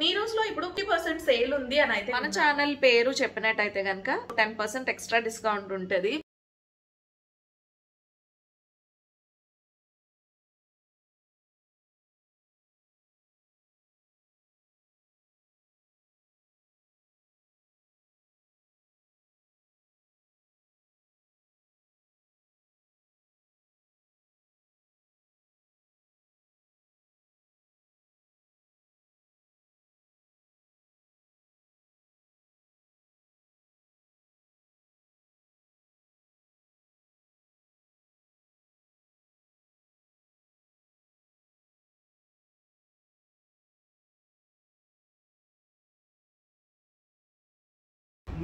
నీరూస్ లో ఇప్పుడు 50% సేల్ ఉంది అని అయితే మన ఛానల్ పేరు చెప్పినట్టయితే కనుక 10% ఎక్స్ట్రా డిస్కౌంట్ ఉంటుంది.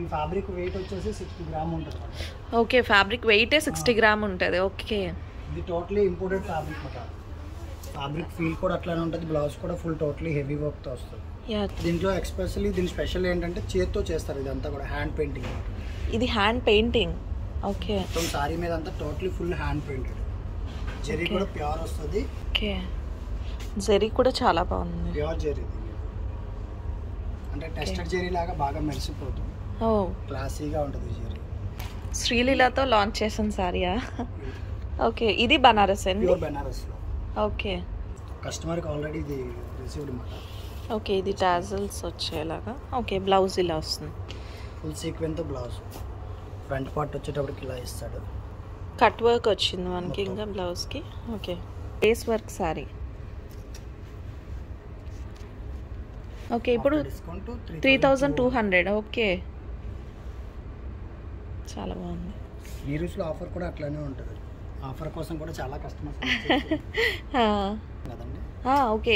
ఈ ఫ్యాబ్రిక్ వెయిట్ వచ్చేసి 60 గ్రామ్ ఉంటుంది. ఓకే, ఫ్యాబ్రిక్ వెయిటే 60 గ్రామ్ ఉంటుంది. ఓకే, ఇది టోటలీ ఇంపోర్టెడ్ ఫ్యాబ్రిక్ మాట. ఫ్యాబ్రిక్ ఫీల్ కూడా అట్లానే ఉంటుంది. బ్లౌజ్ కూడా ఫుల్ టోటలీ హెవీ వర్క్తో వస్తుంది. దీంట్లో ఎక్స్పెషల్లీ దీని స్పెషల్ ఏంటంటే చేత్తో చేస్తారు. ఇదంతా కూడా హ్యాండ్ పెయింటింగ్. ఇది హ్యాండ్ పెయింటింగ్. ఓకే, మొత్తం సారీ మీద అంతా totally full hand painted. Zari కూడా ప్యూర్ వస్తుంది. ఓకే, జెరీ కూడా చాలా బాగుంది. ప్యూర్ జెరీ అంటే టెస్టెడ్ జెరీ లాగా బాగా మెరిసిపోతుంది. ఓ, క్లాసీగా ఉంటుంది జెరీ. శ్రీలీలతో లాంచ్ చేసిన సారీయా? ఓకే, ఇది బనారస్ అండి. ప్యూర్ బనారస్. ఓకే, కస్టమర్కి ఆల్రెడీ ఇది రిసీవ్డ్ మాట. ఓకే, ఇది టాజల్స్ వచ్చేలాగా. ఓకే, బ్లౌజ్ ఇలా వస్తుంది. ఫుల్ సీక్వెన్స్తో బ్లౌజ్. ఫ్రంట్ పార్ట్ వచ్చేటప్పటికి ఇలా ఇస్తాడు. కట్ వర్క్ వచ్చింది మనకి ఇంకా బ్లౌజ్కి. Okay, lace work sari. Okay, ఇప్పుడు 3200. ఓకే, చాలా బాగుంది. నీరూస్లో ఆఫర్ కూడా అట్లానే ఉంటుంది. ఆఫర్ కోసం కూడా చాలా కస్టమర్స్ కదండి. Okay,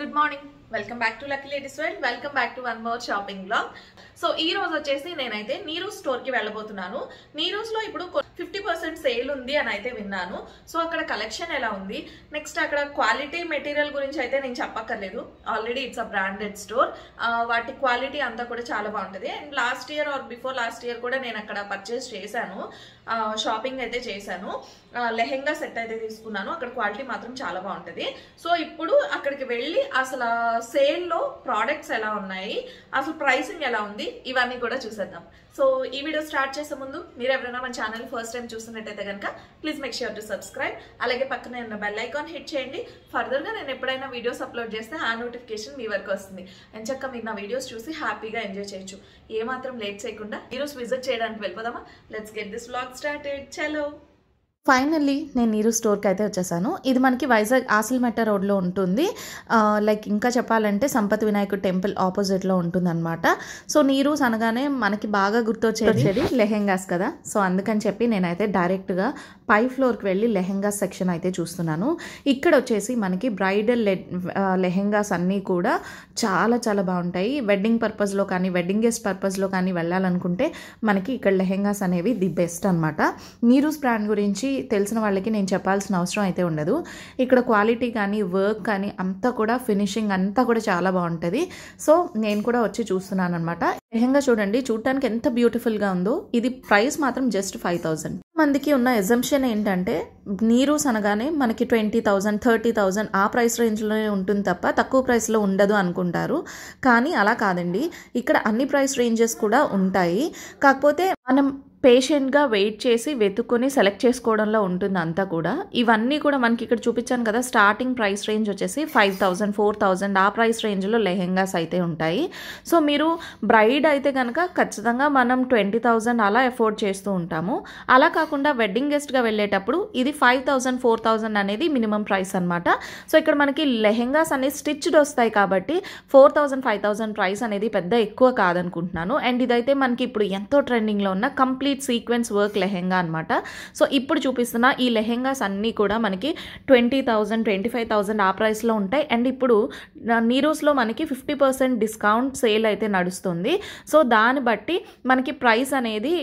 good morning, welcome back to lucky ladies world. Welcome back to one more shopping blog. So ఈ రోజు వచ్చేసి నేనైతే నీరూస్ స్టోర్ కి వెళ్ళబోతున్నాను. నీరూస్ లో ఇప్పుడు 50% సేల్ ఉంది అని అయితే విన్నాను. సో అక్కడ కలెక్షన్ ఎలా ఉంది, నెక్స్ట్ అక్కడ క్వాలిటీ మెటీరియల్ గురించి అయితే నేను చెప్పక్కర్లేదు. Already it's a branded store. వాటి క్వాలిటీ అంతా కూడా చాలా బాగుంటుంది. And last year are before last year కూడా నేను అక్కడ పర్చేస్ చేశాను, షాపింగ్ అయితే చేశాను. లెహెంగా సెట్ అయితే తీసుకున్నాను. అక్కడ క్వాలిటీ మాత్రం చాలా బాగుంటుంది. సో ఇప్పుడు అక్కడికి వెళ్ళి అసలు సేల్లో ప్రోడక్ట్స్ ఎలా ఉన్నాయి, అసలు ప్రైసింగ్ ఎలా ఉంది, ఇవన్నీ కూడా చూసేద్దాం. సో ఈ వీడియో స్టార్ట్ చేసే ముందు మీరు ఎవరైనా మన ఛానల్ ఫస్ట్ టైం చూస్తున్నట్టయితే కనుక please make sure to subscribe. అలాగే పక్కనే ఉన్న బెల్ ఐకాన్ హిట్ చేయండి. ఫర్దర్గా నేను ఎప్పుడైనా వీడియోస్ అప్లోడ్ చేస్తే ఆ నోటిఫికేషన్ మీ వరకు వస్తుంది. ఎంచక్క మీరు నా వీడియోస్ చూసి హ్యాపీగా ఎంజాయ్ చేయొచ్చు. ఏమాత్రం లేట్ చేయకుండా ఈరోజు విజిట్ చేయడానికి వెళ్ళిపోదామా? Let's get this vlog started. చలో, ఫైనల్లీ నేను నీరూస్ స్టోర్కి అయితే వచ్చేసాను. ఇది మనకి వైజాగ్ ఆసిల్మెట్ట రోడ్లో ఉంటుంది. లైక్ ఇంకా చెప్పాలంటే సంపత్ వినాయకుడు టెంపుల్ ఆపోజిట్లో ఉంటుంది అనమాట. సో నీరూస్ అనగానే మనకి బాగా గుర్తొచ్చేది లెహెంగాస్ కదా. సో అందుకని చెప్పి నేనైతే డైరెక్ట్గా పై ఫ్లోర్కి వెళ్ళి లెహెంగాస్ సెక్షన్ అయితే చూస్తున్నాను. ఇక్కడ వచ్చేసి మనకి బ్రైడల్ లెహెంగాస్ అన్నీ కూడా చాలా చాలా బాగుంటాయి. వెడ్డింగ్ పర్పస్లో కానీ వెడ్డింగ్ గెస్ట్ పర్పస్లో కానీ వెళ్ళాలనుకుంటే మనకి ఇక్కడ లెహెంగాస్ అనేవి ది బెస్ట్ అనమాట. నీరూస్ బ్రాండ్ గురించి తెలిసిన వాళ్ళకి నేను చెప్పాల్సిన అవసరం అయితే ఉండదు. ఇక్కడ క్వాలిటీ కానీ వర్క్ కానీ అంతా కూడా ఫినిషింగ్ అంతా కూడా చాలా బాగుంటుంది. సో నేను కూడా వచ్చి చూస్తున్నాను అనమాట. లెహంగా చూడండి, చూడటానికి ఎంత బ్యూటిఫుల్గా ఉందో. ఇది ప్రైస్ మాత్రం జస్ట్ 5000. మందికి ఉన్న ఎజంప్షన్ ఏంటంటే నీరూస్ అనగానే మనకి 20,000 30,000 ఆ ప్రైస్ రేంజ్లోనే ఉంటుంది తప్ప తక్కువ ప్రైస్లో ఉండదు అనుకుంటారు. కానీ అలా కాదండి, ఇక్కడ అన్ని ప్రైస్ రేంజెస్ కూడా ఉంటాయి. కాకపోతే మనం పేషెంట్గా వెయిట్ చేసి వెతుక్కొని సెలెక్ట్ చేసుకోవడంలో ఉంటుంది అంతా కూడా. ఇవన్నీ కూడా మనకి ఇక్కడ చూపించాను కదా, స్టార్టింగ్ ప్రైస్ రేంజ్ వచ్చేసి 5000 4000 ఆ ప్రైస్ రేంజ్లో లెహెంగాస్ అయితే ఉంటాయి. సో మీరు బ్రైడ్ అయితే కనుక ఖచ్చితంగా మనం 20,000 అలా ఎఫోర్డ్ చేస్తూ ఉంటాము. అలా కాకుండా వెడ్డింగ్ గెస్ట్గా వెళ్ళేటప్పుడు ఇది 5000 4000 అనేది మినిమం ప్రైస్ అనమాట. సో ఇక్కడ మనకి లెహెంగాస్ అనేది స్టిచ్డ్ వస్తాయి కాబట్టి 4000 5000 ప్రైస్ అనేది పెద్ద ఎక్కువ కాదనుకుంటున్నాను. అండ్ ఇదైతే మనకి ఇప్పుడు ఎంతో ట్రెండింగ్లో ఉన్న కంప్లీట్ సీక్వెన్స్ వర్క్ లెహెంగా అనమాట. సో ఇప్పుడు చూపిస్తున్న ఈ లెహెంగాస్ అన్నీ కూడా మనకి 20,000 25,000 ఆ ప్రైస్లో ఉంటాయి. అండ్ ఇప్పుడు నీరూస్లో మనకి 50% డిస్కౌంట్ సేల్ అయితే నడుస్తుంది. సో దాన్ని బట్టి మనకి ప్రైస్ అనేది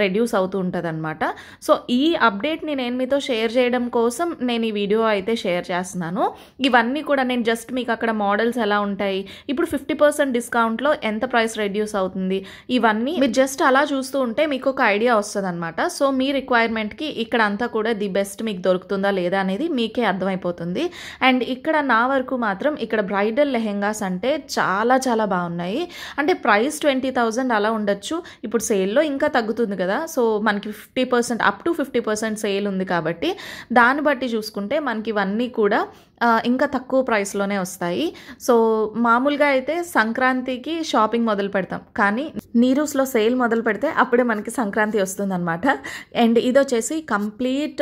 రెడ్యూస్ అవుతూ ఉంటుంది అనమాట. సో ఈ అప్డేట్ని నేను మీతో షేర్ చేయడం కోసం నేను ఈ వీడియో అయితే షేర్ చేస్తున్నాను. ఇవన్నీ కూడా నేను జస్ట్ మీకు అక్కడ మోడల్స్ ఎలా ఉంటాయి, ఇప్పుడు 50% డిస్కౌంట్లో ఎంత ప్రైస్ రెడ్యూస్ అవుతుంది, ఇవన్నీ మీరు జస్ట్ అలా చూస్తూ ఉంటే మీకు ఒక ఐడియా వస్తుంది అనమాట. సో మీ రిక్వైర్మెంట్కి ఇక్కడ అంతా కూడా ది బెస్ట్ మీకు దొరుకుతుందా లేదా అనేది మీకే అర్థమైపోతుంది. అండ్ ఇక్కడ నా వరకు మాత్రం ఇక్కడ బ్రైడల్ లెహెంగాస్ అంటే చాలా చాలా బాగున్నాయి. అంటే ప్రైస్ 20,000 అలా ఉండొచ్చు. ఇప్పుడు సేల్లో ఇంకా తగ్గుతుంది కదా, సో మనకి 50% అప్ టు 50% సేల్ ఉంది కాబట్టి దాన్ని బట్టి చూసుకుంటే మనకి ఇవన్నీ కూడా ఇంకా తక్కువ ప్రైస్లోనే వస్తాయి. సో మామూలుగా అయితే సంక్రాంతికి షాపింగ్ మొదలు పెడతాం, కానీ నీరూస్లో సేల్ మొదలు పెడితే అప్పుడే మనకి సంక్రాంతి వస్తుంది అనమాట. అండ్ ఇది వచ్చేసి కంప్లీట్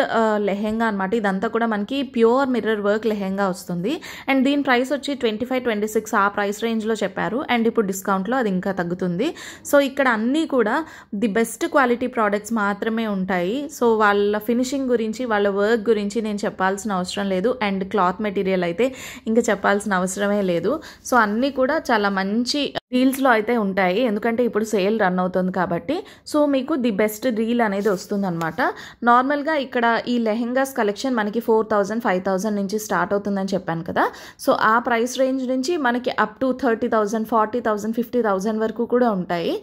లెహెంగా అనమాట. ఇదంతా కూడా మనకి ప్యూర్ మిర్రర్ వర్క్ లెహెంగా వస్తుంది. అండ్ దీని ప్రైస్ వచ్చి 25-26 ఆ ప్రైస్ రేంజ్లో చెప్పారు. అండ్ ఇప్పుడు డిస్కౌంట్లో అది ఇంకా తగ్గుతుంది. సో ఇక్కడ అన్నీ కూడా ది బెస్ట్ క్వాలిటీ ప్రోడక్ట్స్ మాత్రమే ఉంటాయి. సో వాళ్ళ ఫినిషింగ్ గురించి, వాళ్ళ వర్క్ గురించి నేను చెప్పాల్సిన అవసరం లేదు. అండ్ క్లాత్ మెటీరియల్ అయితే ఇంకా చెప్పాల్సిన అవసరమే లేదు. సో అన్నీ కూడా చాలా మంచి డీల్స్లో అయితే ఉంటాయి, ఎందుకంటే ఇప్పుడు సేల్ రన్ అవుతుంది కాబట్టి. సో మీకు ది బెస్ట్ డీల్ అనేది వస్తుందన్నమాట. నార్మల్గా ఇక్కడ ఈ లెహెంగాస్ కలెక్షన్ మనకి 4,000, 5,000 నుంచి స్టార్ట్ అవుతుందని చెప్పాను కదా. సో ఆ ప్రైస్ రేంజ్ నుంచి మనకి అప్ టు 30,000, 40,000, 50,000 వరకు కూడా ఉంటాయి.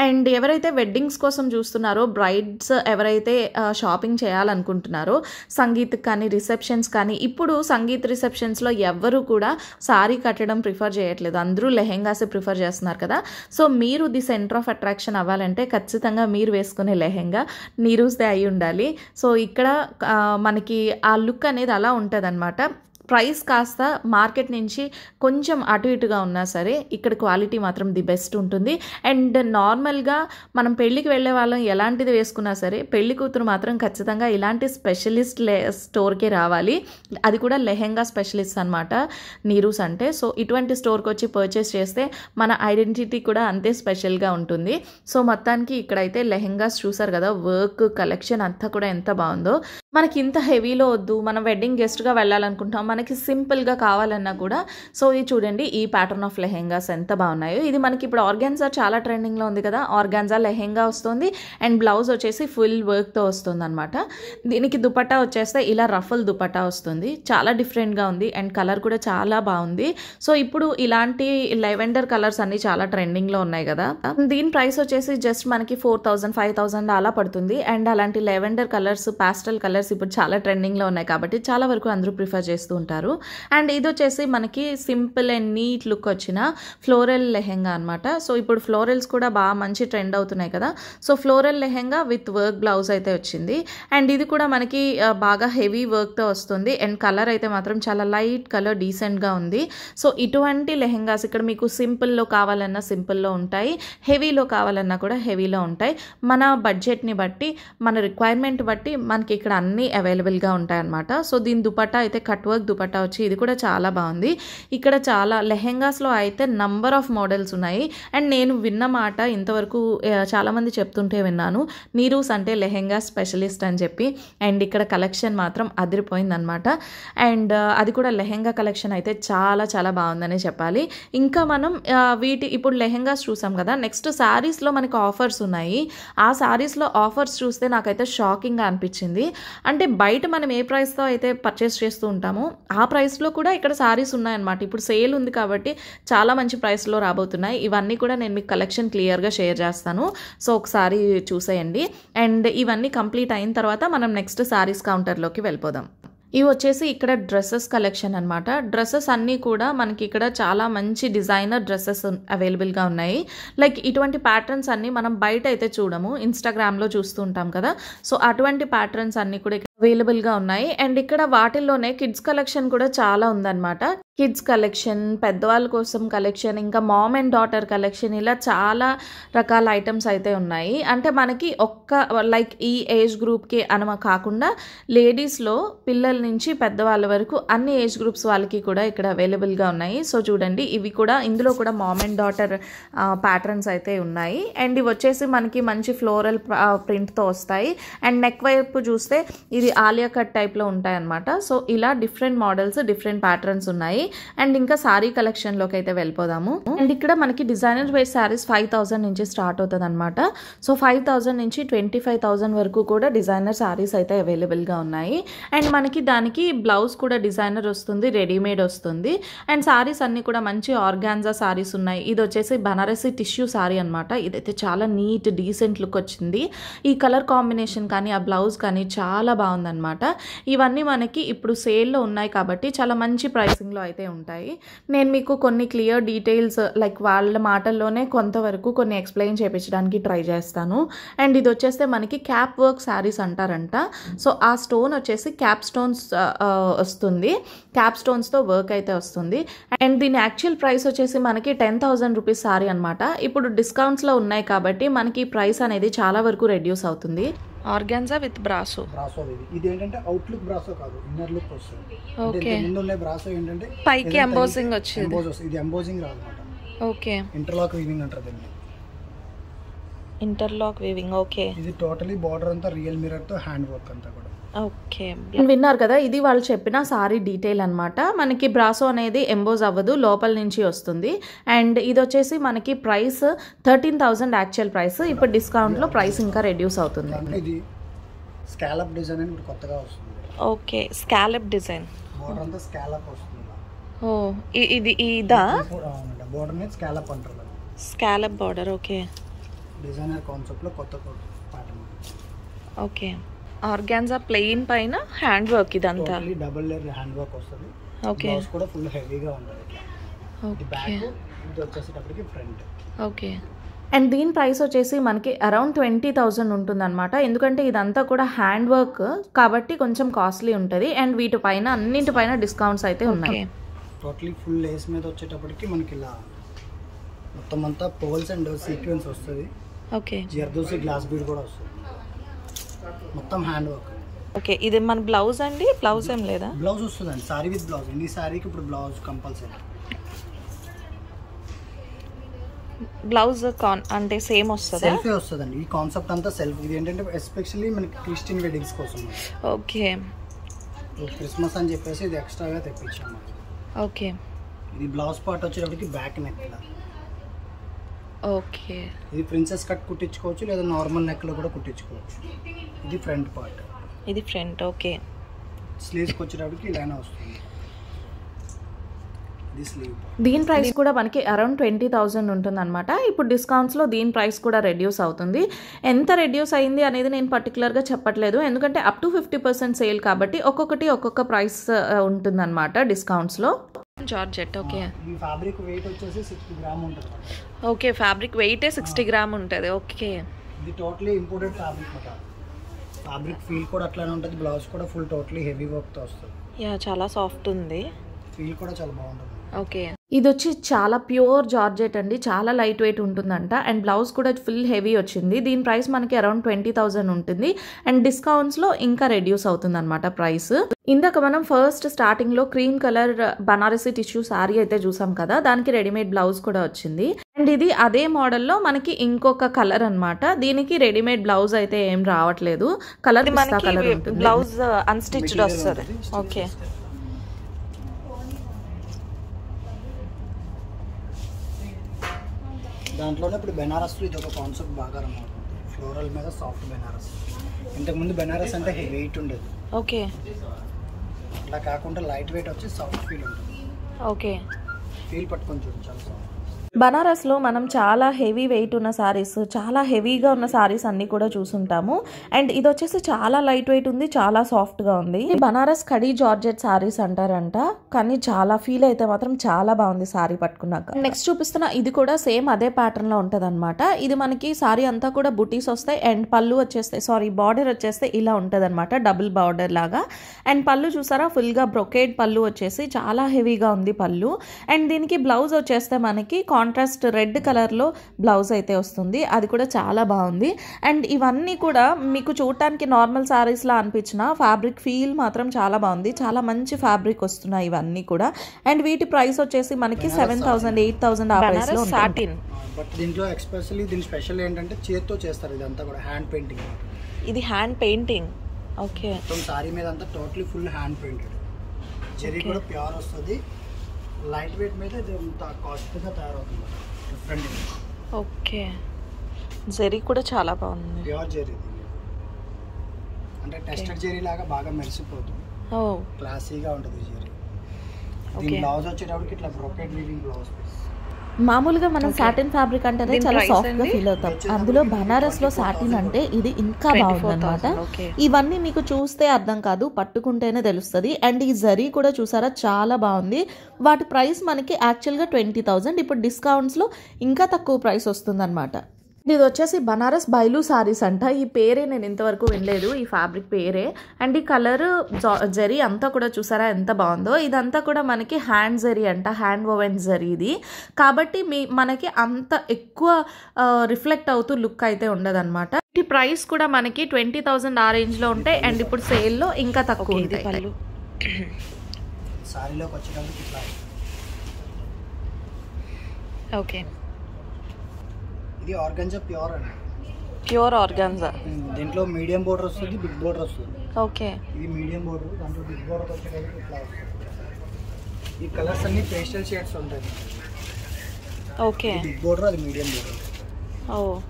అండ్ ఎవరైతే వెడ్డింగ్స్ కోసం చూస్తున్నారో, బ్రైడ్స్ ఎవరైతే షాపింగ్ చేయాలనుకుంటున్నారో, సంగీత్ కానీ రిసెప్షన్స్ కానీ, ఇప్పుడు సంగీత్ రిసెప్షన్స్లో ఎవ్వరూ కూడా సారీ కట్టడం ప్రిఫర్ చేయట్లేదు, అందరూ లెహెంగాసే ప్రిఫర్ చేస్తున్నారు కదా. సో మీరు ది సెంటర్ ఆఫ్ అట్రాక్షన్ అవ్వాలంటే ఖచ్చితంగా మీరు వేసుకునే లెహెంగా నీరూస్దే అయి ఉండాలి. సో ఇక్కడ మనకి ఆ లుక్ అనేది అలా ఉంటుంది అనమాట. ప్రైస్ కాస్త మార్కెట్ నుంచి కొంచెం అటు ఇటుగా ఉన్నా సరే ఇక్కడ క్వాలిటీ మాత్రం ది బెస్ట్ ఉంటుంది. అండ్ నార్మల్గా మనం పెళ్ళికి వెళ్ళే వాళ్ళం ఎలాంటిది వేసుకున్నా సరే, పెళ్లి కూతురు మాత్రం ఖచ్చితంగా ఇలాంటి స్పెషలిస్ట్ స్టోర్కే రావాలి. అది కూడా లెహెంగా స్పెషలిస్ట్ అనమాట నీరూస్ అంటే. సో ఇటువంటి స్టోర్కి వచ్చి పర్చేస్ చేస్తే మన ఐడెంటిటీ కూడా అంతే స్పెషల్గా ఉంటుంది. సో మొత్తానికి ఇక్కడైతే లెహెంగాస్ చూసారు కదా, వర్క్ కలెక్షన్ అంతా కూడా ఎంత బాగుందో. మనకి ఇంత హెవీలో వద్దు, మనం వెడ్డింగ్ గెస్ట్గా వెళ్ళాలనుకుంటాం, మనకి సింపుల్గా కావాలన్నా కూడా. సో ఇది చూడండి, ఈ ప్యాటర్న్ ఆఫ్ లెహెంగాస్ ఎంత బాగున్నాయో. ఇది మనకి ఇప్పుడు ఆర్గాన్జా చాలా ట్రెండింగ్లో ఉంది కదా, ఆర్గాన్జా లెహెంగా వస్తుంది. అండ్ బ్లౌజ్ వచ్చేసి ఫుల్ వర్క్తో వస్తుంది అనమాట. దీనికి దుపట్టా వచ్చేస్తే ఇలా రఫల్ దుపట్టా వస్తుంది, చాలా డిఫరెంట్గా ఉంది. అండ్ కలర్ కూడా చాలా బాగుంది. సో ఇప్పుడు ఇలాంటి లెవెండర్ కలర్స్ అన్ని చాలా ట్రెండింగ్లో ఉన్నాయి కదా. దీని ప్రైస్ వచ్చేసి జస్ట్ మనకి 4,000, 5,000 అలా పడుతుంది. అండ్ అలాంటి లెవెండర్ కలర్స్, పాస్టల్ కలర్స్ ఇప్పుడు చాలా ట్రెండింగ్లో ఉన్నాయి కాబట్టి చాలా వరకు అందరూ ప్రిఫర్ చేస్తూ ఉంటారు. అండ్ ఇది వచ్చేసి మనకి సింపుల్ అండ్ నీట్ లుక్ వచ్చిన ఫ్లోరల్ లెహెంగా అనమాట. సో ఇప్పుడు ఫ్లోరల్స్ కూడా బాగా మంచి ట్రెండ్ అవుతున్నాయి కదా. So floral lehenga with work blouse అయితే వచ్చింది. అండ్ ఇది కూడా మనకి బాగా హెవీ వర్క్తో వస్తుంది. అండ్ కలర్ అయితే మాత్రం చాలా లైట్ కలర్, డీసెంట్గా ఉంది. సో ఇటువంటి లెహెంగాస్ ఇక్కడ మీకు సింపుల్లో కావాలన్నా సింపుల్లో ఉంటాయి, హెవీలో కావాలన్నా కూడా హెవీలో ఉంటాయి. మన బడ్జెట్ని బట్టి, మన రిక్వైర్మెంట్ బట్టి మనకి ఇక్కడ అన్నీ అవైలబుల్గా ఉంటాయి అన్నమాట. సో దీని దుపట్టా అయితే కట్ వర్క్ దుపట్టా వచ్చి ఇది కూడా చాలా బాగుంది. ఇక్కడ చాలా లెహెంగాస్లో అయితే నంబర్ ఆఫ్ మోడల్స్ ఉన్నాయి. అండ్ నేను విన్న మాట ఇంతవరకు చాలామంది చెప్తుంటే విన్నాను, నీరూస్ అంటే లెహెంగా స్పెషలిస్ట్ అని చెప్పి. అండ్ ఇక్కడ కలెక్షన్ మాత్రం అదిరిపోయిందనమాట. అండ్ అది కూడా లెహెంగా కలెక్షన్ అయితే చాలా చాలా బాగుందనే చెప్పాలి. ఇంకా మనం ఇప్పుడు లెహెంగాస్ చూసాం కదా, నెక్స్ట్ శారీస్లో మనకి ఆఫర్స్ ఉన్నాయి. ఆ శారీస్లో ఆఫర్స్ చూస్తే నాకైతే షాకింగ్గా అనిపించింది. అంటే బయట మనం ఏ ప్రైస్తో అయితే పర్చేస్ చేస్తూ ఉంటామో ఆ ప్రైస్లో కూడా ఇక్కడ శారీస్ ఉన్నాయన్నమాట. ఇప్పుడు సేల్ ఉంది కాబట్టి చాలా మంచి ప్రైస్లో రాబోతున్నాయి. ఇవన్నీ కూడా నేను మీకు కలెక్షన్ క్లియర్గా షేర్ చేస్తాను. సో ఒకసారి చూసేయండి. అండ్ ఇవన్నీ కంప్లీట్ అయిన తర్వాత మనం నెక్స్ట్ శారీస్ కౌంటర్లోకి వెళ్ళిపోదాం. ఇవి వచ్చేసి ఇక్కడ డ్రెస్సెస్ కలెక్షన్ అనమాట. డ్రెస్సెస్ అన్నీ కూడా మనకి ఇక్కడ చాలా మంచి డిజైనర్ డ్రెస్సెస్ అవైలబుల్గా ఉన్నాయి. లైక్ ఇటువంటి ప్యాటర్న్స్ అన్నీ మనం బయట అయితే చూడము, ఇన్స్టాగ్రామ్లో చూస్తూ ఉంటాం కదా. సో అటువంటి ప్యాటర్న్స్ అన్నీ కూడా అవైలబుల్గా ఉన్నాయి. అండ్ ఇక్కడ వాటిల్లోనే కిడ్స్ కలెక్షన్ కూడా చాలా ఉందన్నమాట. కిడ్స్ కలెక్షన్, పెద్దవాళ్ళ కోసం కలెక్షన్, ఇంకా మామ్ అండ్ డాటర్ కలెక్షన్, ఇలా చాలా రకాల ఐటమ్స్ అయితే ఉన్నాయి. అంటే మనకి లైక్ ఈ ఏజ్ గ్రూప్కి అనమా కాకుండా లేడీస్లో పిల్లల నుంచి పెద్దవాళ్ళ వరకు అన్ని ఏజ్ గ్రూప్స్ వాళ్ళకి కూడా ఇక్కడ అవైలబుల్గా ఉన్నాయి. సో చూడండి, ఇవి కూడా ఇందులో కూడా మామ్ అండ్ డాటర్ ప్యాటర్న్స్ అయితే ఉన్నాయి. అండ్ ఇవి వచ్చేసి మనకి మంచి ఫ్లోరల్ ప్రింట్తో వస్తాయి. అండ్ నెక్ వైపు చూస్తే ఇది ఆలియా కట్ టైప్లో ఉంటాయన్నమాట. సో ఇలా డిఫరెంట్ మోడల్స్, డిఫరెంట్ ప్యాటర్న్స్ ఉన్నాయి. అండ్ ఇంకా సారీ కలెక్షన్లోకి అయితే వెళ్ళిపోదాము. అండ్ ఇక్కడ మనకి డిజైనర్ వేర్ శారీస్ 5000 నుంచి స్టార్ట్ అవుతుంది అనమాట. సో 5000 నుంచి 25,000 వరకు కూడా డిజైనర్ శారీస్ అయితే అవైలబుల్గా ఉన్నాయి. అండ్ మనకి దానికి బ్లౌజ్ కూడా డిజైనర్ వస్తుంది, రెడీమేడ్ వస్తుంది. అండ్ శారీస్ అన్నీ కూడా మంచి ఆర్గాన్జా శారీస్ ఉన్నాయి. ఇది వచ్చేసి బనారసి టిష్యూ శారీ అనమాట. ఇదైతే చాలా నీట్ డీసెంట్ లుక్ వచ్చింది. ఈ కలర్ కాంబినేషన్ కానీ ఆ బ్లౌజ్ కానీ చాలా బాగుందన్నమాట. ఇవన్నీ మనకి ఇప్పుడు సేల్లో ఉన్నాయి కాబట్టి చాలా మంచి ప్రైసింగ్లో అయితే ఉంటాయి. నేను మీకు కొన్ని క్లియర్ డీటెయిల్స్ లైక్ వాళ్ళ మాటల్లోనే కొంతవరకు కొన్ని ఎక్స్ప్లెయిన్ చేయించడానికి ట్రై చేస్తాను. అండ్ ఇది వచ్చేస్తే మనకి క్యాప్ వర్క్ శారీస్ అంటారంట. సో ఆ స్టోన్ వచ్చేసి క్యాప్ స్టోన్స్ వస్తుంది, క్యాప్ స్టోన్స్తో వర్క్ అయితే వస్తుంది. అండ్ దీని యాక్చువల్ ప్రైస్ వచ్చేసి మనకి 10,000 రూపీస్ శారీ అనమాట. ఇప్పుడు డిస్కౌంట్స్లో ఉన్నాయి కాబట్టి మనకి ప్రైస్ అనేది చాలా వరకు రెడ్యూస్ అవుతుంది. Organza with brasso. ఇది ఏంటంటే అవుట్లుక్ బ్రాసో కాదు, ఇన్నర్ లుక్ వస్తుంది. ఓకే, ముందు ఉన్న బ్రాసో ఏంటంటే పైకి ఎంబోసింగ్ వచ్చింది. ఇది ఎంబోసింగ్ రాదు అనమాట. ఓకే, ఇంటర్లాక్ వీవింగ్ అంటారు దీన్ని. Interlock weaving. ఓకే, ఇది టోటలీ బార్డర్ అంతా రియల్ మిర్రర్ తో హ్యాండ్ వర్క్ అంతా కూడా. ఓకే, విన్నారు కదా, ఇది వాళ్ళు చెప్పిన సారీ డీటెయిల్ అనమాట. మనకి బ్రాసో అనేది ఎంబోజ్ అవ్వదు, లోపల నుంచి వస్తుంది. అండ్ ఇది వచ్చేసి మనకి ప్రైస్ 13,000 యాక్చువల్ ప్రైస్. ఇప్పుడు డిస్కౌంట్లో ప్రైస్ ఇంకా రెడ్యూస్ అవుతుంది. ఇది స్కాలప్ డిజైన్ అని కొత్తగా వస్తుంది. ఓకే, స్కాలప్ డిజైన్, బార్డర్ అంతా స్కాలప్ వస్తుంది. ఓ ఇది ఇదా? బార్డర్ మీద స్కాలప్ అంటారు. Scallop border. Okay, designer concept లో కొత్త ప్యాటర్న్. ఓకే, ఆర్గాన్జా ప్లెయిన్ పైన హ్యాండ్ వర్క్ ఇదంతా. డబుల్ లేయర్ హ్యాండ్ వర్క్ వస్తుంది. ఓకే, బ్లౌజ్ కూడా ఫుల్ హెవీగా ఉంటుంది. ఓకే, బ్యాక్ ఇది వచ్చేసేటప్పటికి ఫ్రంట్. ఓకే. అండ్ దీని ప్రైస్ వచ్చేసి మనకి అరౌండ్ 20,000 ఉంటుందన్నమాట. ఎందుకంటే ఇదంతా కూడా హ్యాండ్ వర్క్ కాబట్టి కొంచెం కాస్ట్లీ ఉంటుంది. అండ్ వీటిపైన అన్నింటిపైన డిస్కౌంట్స్ అయితే ఉన్నాయి. టోటలీ ఫుల్ లేస్ మీద వచ్చేటప్పటికి మనకి ఇలా మొత్తం అంతా పోల్స్ అండ్ సీక్వెన్స్ వస్తుంది. ఓకే, జర్దోసి గ్లాస్ బీడ్ కూడా వస్తుంది. మొత్తం హ్యాండ్ వర్క్. ఓకే, ఇది మన బ్లౌజ్ అండి? బ్లౌజ్ ఏం లేదా? బ్లౌజ్ వస్తుందండి, సారీ విత్ బ్లౌజ్. ఈ సారీకి ఇప్పుడు బ్లౌజ్ కంపల్సరీ. బ్లౌజ్ అంటే సేమ్ వస్తుందా? సెల్ఫే వస్తుందండి. ఈ కాన్సెప్ట్ అంతా సెల్ఫ్. ఇది ఏంటంటే ఎస్పెషల్లీ మనకి క్రిస్టియన్ వెడ్డింగ్స్ కోసం. ఓకే, క్రిస్మస్ అని చెప్పేసి ఇది ఎక్స్ట్రాగా తెప్పించాము. ఓకే, ఇది బ్లౌజ్ పార్ట్ వచ్చేటప్పటికి బ్యాక్ నెక్. ఓకే, ఇది ప్రిన్సెస్ కట్ కుట్టించుకోవచ్చు లేదా నార్మల్ నెక్ లో కూడా కుట్టించుకోవచ్చు. ఇది ఫ్రంట్ పార్ట్. ఇది ఫ్రంట్. ఓకే, స్లీవ్స్కి వచ్చేటప్పటికి ఇలానే వస్తుంది. ఇది స్లీవ్. దీని ప్రైస్ కూడా మనకి అరౌండ్ 20,000 ఉంటుంది అనమాట. ఇప్పుడు డిస్కౌంట్స్లో దీని ప్రైస్ కూడా రెడ్యూస్ అవుతుంది. ఎంత రెడ్యూస్ అయింది అనేది నేను పర్టికులర్గా చెప్పట్లేదు, ఎందుకంటే అప్ టు 50% సేల్ కాబట్టి ఒక్కొక్కటి ఒక్కొక్క ప్రైస్ ఉంటుంది అనమాట డిస్కౌంట్స్లో. జార్జెట్. ఓకే, ఈ ఫ్యాబ్రిక్ వెయిట్ వచ్చేసి 60 గ్రామ్ ఉంటుంది. ఓకే, ఫ్యాబ్రిక్ వెయిటే 60 గ్రామ్ ఉంటుంది. ఓకే, ఇది టోటలీ ఇంపోర్టెడ్ ఫ్యాబ్రిక్ మాట. ఫ్యాబ్రిక్ ఫీల్ కూడా అట్లానే ఉంటుంది. బ్లౌజ్ కూడా ఫుల్ టోటలీ హెవీ వర్క్తో వస్తుంది. యా, చాలా సాఫ్ట్ ఉంది. ఫీల్ కూడా చాలా బాగుంటుంది. ఓకే, ఇది వచ్చి చాలా ప్యూర్ జార్జెట్ అండి, చాలా లైట్ వెయిట్ ఉంటుందంట. అండ్ బ్లౌజ్ కూడా ఫుల్ హెవీ వచ్చింది. దీని ప్రైస్ మనకి అరౌండ్ 20,000 ఉంటుంది. అండ్ డిస్కౌంట్స్లో ఇంకా రెడ్యూస్ అవుతుంది అనమాట ప్రైస్. ఇందాక మనం ఫస్ట్ స్టార్టింగ్లో cream colour Banarasi tissue sari అయితే చూసాం కదా, దానికి రెడీమేడ్ బ్లౌజ్ కూడా వచ్చింది. అండ్ ఇది అదే మోడల్లో మనకి ఇంకొక కలర్ అనమాట. దీనికి రెడీమేడ్ బ్లౌజ్ అయితే ఏం రావట్లేదు. కలర్ కలర్ ఉంటుంది. బ్లౌజ్ అన్స్టిచ్డ్ వస్తుంది. ఓకే, దాంట్లోనే ఇప్పుడు బెనారస్లో ఇది ఒక కాన్సెప్ట్ బాగా రమ్మవుతుంది. ఫ్లోరల్ మీద సాఫ్ట్ బెనారస్. ఇంతకుముందు బెనారస్ అంటే వెయిట్ ఉండేది. ఓకే, అలా కాకుండా లైట్ వెయిట్ వచ్చి సాఫ్ట్ ఫీల్ ఉంటుంది. ఓకే, ఫీల్ పట్టుకొని చూడండి, చాలా సాఫ్ట్. బనారస్లో మనం చాలా హెవీ వెయిట్ ఉన్న సారీస్, చాలా హెవీగా ఉన్న సారీస్ అన్నీ కూడా చూసుంటాము. అండ్ ఇది వచ్చేసి చాలా లైట్ వెయిట్ ఉంది, చాలా సాఫ్ట్గా ఉంది. బనారస్ కడీ జార్జెట్ సారీస్ అంటారంట, కానీ చాలా ఫీల్ అయితే మాత్రం చాలా బాగుంది సారీ పట్టుకున్నాక. నెక్స్ట్ చూపిస్తున్న ఇది కూడా సేమ్ అదే ప్యాటర్న్లో ఉంటుంది అనమాట. ఇది మనకి సారీ అంతా కూడా బుటీస్ వస్తాయి. అండ్ పళ్ళు వచ్చేస్తాయి, బార్డర్ వచ్చేస్తే ఇలా ఉంటుంది అనమాట, డబుల్ బార్డర్ లాగా. అండ్ పళ్ళు చూసారా, ఫుల్గా బ్రొకేడ్ పళ్ళు వచ్చేసి చాలా హెవీగా ఉంది పళ్ళు. అండ్ దీనికి బ్లౌజ్ వచ్చేస్తే మనకి కాంట్రాస్ట్ రెడ్ కలర్లో బ్లౌజ్ అయితే వస్తుంది. అది కూడా చాలా బాగుంది. అండ్ ఇవన్నీ కూడా మీకు చూడటానికి నార్మల్ సారీస్లా అనిపించిన ఫ్యాబ్రిక్ ఫీల్ మాత్రం చాలా బాగుంది. చాలా మంచి ఫ్యాబ్రిక్ వస్తున్నాయి ఇవన్నీ కూడా. అండ్ వీటి ప్రైస్ వచ్చేసి మనకి 7,000 8,000 ఆ ప్రైస్ లో ఉంటుంది. బట్ దీంట్లో ఎక్స్పెషల్లీ దీని స్పెషల్ ఏంటంటే చేత్తో చేస్తారు. ఇదంతా కూడా హ్యాండ్ పెయింటింగ్. ఇది హ్యాండ్ పెయింటింగ్. ఓకే. మొత్తం సారీ మీద అంతా totally full hand painted. Zari కూడా ప్యూర్ వస్తుంది. లైట్ వెయిట్ మీద ఇది కాస్ట్లీగా తయారవుతుంది. డిఫరెంట్. ఓకే. జరీ కూడా చాలా బాగుంది. ప్యూర్ జరీ అంటే టెస్టెడ్ జరీ లాగా బాగా మెరిసిపోతుంది. క్లాసీగా ఉంటుంది జరీ. దీని బ్లౌజ్ వచ్చేటప్పటికి ఇట్లా బ్రోకెడ్ వీవింగ్ బ్లౌజ్ పీస్. మామూలుగా మనం సాటిన్ ఫ్యాబ్రిక్ అంటేనే చాలా సాఫ్ట్గా ఫీల్ అవుతాం. అందులో బనారస్లో సాటిన్ అంటే ఇది ఇంకా బాగుంది అనమాట. ఇవన్నీ మీకు చూస్తే అర్థం కాదు, పట్టుకుంటేనే తెలుస్తుంది. అండ్ ఈ జరీ కూడా చూసారా చాలా బాగుంది. వాటి ప్రైస్ మనకి యాక్చువల్గా 20,000. ఇప్పుడు డిస్కౌంట్స్లో ఇంకా తక్కువ ప్రైస్ వస్తుంది అనమాట. ఇది వచ్చేసి బనారస్ బైలు సారీస్ అంట. ఈ పేరే నేను ఇంతవరకు వినలేదు, ఈ ఫ్యాబ్రిక్ పేరే. అండ్ ఈ కలర్ జరీ అంతా కూడా చూసారా ఎంత బాగుందో. ఇదంతా కూడా మనకి హ్యాండ్ జరీ అంట, హ్యాండ్ ఓవెన్ జరీ ఇది. కాబట్టి మనకి అంత ఎక్కువ రిఫ్లెక్ట్ అవుతూ లుక్ అయితే ఉండదు అనమాట. ఈ ప్రైస్ కూడా మనకి 20,000 ఆ రేంజ్లో ఉంటాయి. అండ్ ఇప్పుడు సేల్లో ఇంకా తక్కువ ఉంటాయి. ఓకే. ఇది ఆర్గాన్జా ప్యూర్ అండి. Pure organza. దీంట్లో మీడియం బోర్డర్ వస్తుంది, బిగ్ బోర్డర్ వస్తుంది. ఓకే. ఇది మీడియం బోర్డర్, దాంట్లో బిగ్ బోర్డర్ వచ్చేటప్పుడు ఇట్లా వస్తుంది. ఈ కలర్స్ అన్ని పేస్టల్ షేడ్స్ ఉంటాయి. ఓకే. బిగ్ బోర్డర్, అది మీడియం బోర్డర్.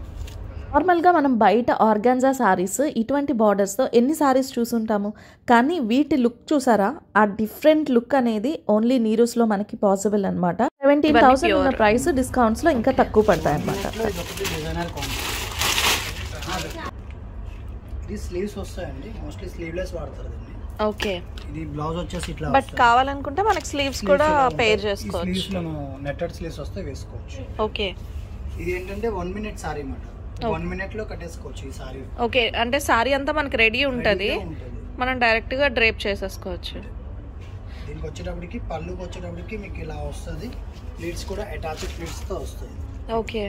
నార్మల్గా మనం బయట ఆర్గాన్జా సారీస్ ఇటువంటి బార్డర్స్తో ఎన్ని సారీస్ చూసుంటాము, కానీ వీటి లుక్ చూసారా, ఆ డిఫరెంట్ లుక్ అనేది ఓన్లీ నీరూస్లో మనకి పాసిబుల్ అనమాట. 17,000 ఉన్న ప్రైస్ డిస్కౌంట్స్లో ఇంకా తక్కువ పడతాయి అనమాట. ఇది స్లీవ్స్ వస్తాయండి, మోస్ట్లీ స్లీవ్లెస్ వాడతారు దీన్ని. ఓకే. ఇది బ్లౌజ్ వచ్చేసి ఇట్లా, బట్ కావాలనుకుంటే మనకి స్లీవ్స్ కూడా పేర్ చేసుకోవచ్చు. స్లీవ్స్ మనం నెట్టెడ్ స్లీవ్స్ వస్తే వేసుకోవచ్చు. ఓకే. ఇది ఏంటంటే 1 minute సారీ అన్నమాట. 1 minute లో కట్టేసుకోవచ్చు ఈ సారీ. ఓకే. అంటే సారీ అంతా మనకి రెడీ ఉంటుంది, మనం డైరెక్ట్ గా డ్రేప్ చేసేసుకోవచ్చు. దీనికి వచ్చేటప్పటికి పళ్ళుకి వచ్చేటప్పటికి మీకు ఇలా వస్తుంది. ప్లీట్స్ కూడా అటాచ్డ్ ప్లీట్స్ తో వస్తాయి. ఓకే.